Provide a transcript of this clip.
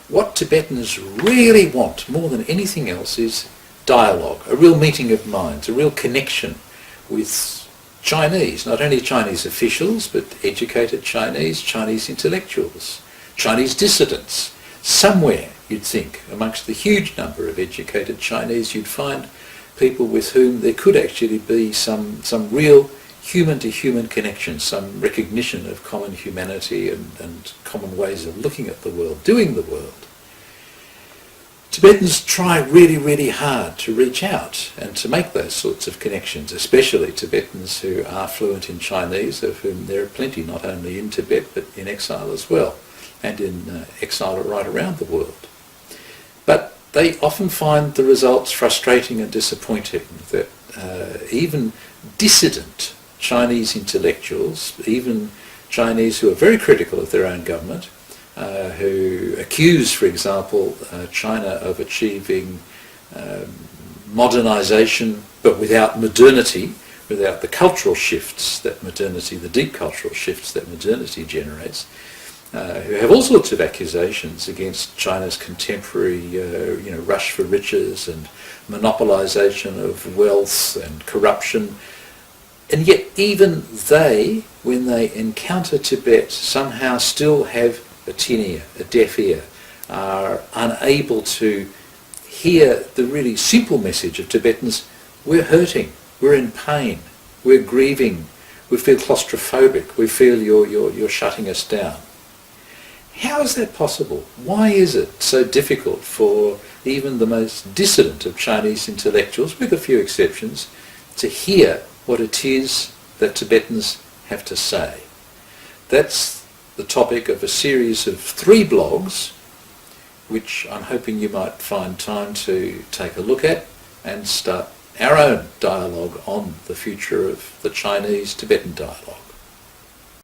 what Tibetans really want more than anything else is dialogue, a real meeting of minds, a real connection with Chinese, not only Chinese officials, but educated Chinese intellectuals, Chinese dissidents. Somewhere, you'd think, amongst the huge number of educated Chinese, you'd find people with whom there could actually be some real human-to-human connection, some recognition of common humanity and common ways of looking at the world, doing the world. Tibetans try really, really hard to reach out and to make those sorts of connections, especially Tibetans who are fluent in Chinese, of whom there are plenty not only in Tibet but in exile as well, and in exile right around the world. But they often find the results frustrating and disappointing, that even dissident Chinese intellectuals, even Chinese who are very critical of their own government, who accuse, for example, China of achieving modernisation, but without modernity, without the cultural shifts that modernity, the deep cultural shifts that modernity generates, who have all sorts of accusations against China's contemporary, rush for riches and monopolisation of wealth and corruption. And yet even they, when they encounter Tibet, somehow still have a tin ear, a deaf ear, are unable to hear the really simple message of Tibetans: we're hurting, we're in pain, we're grieving, we feel claustrophobic, we feel you're shutting us down. How is that possible? Why is it so difficult for even the most dissident of Chinese intellectuals, with a few exceptions, to hear what it is that Tibetans have to say? That's the topic of a series of 3 blogs, which I'm hoping you might find time to take a look at and start our own dialogue on the future of the Chinese-Tibetan dialogue.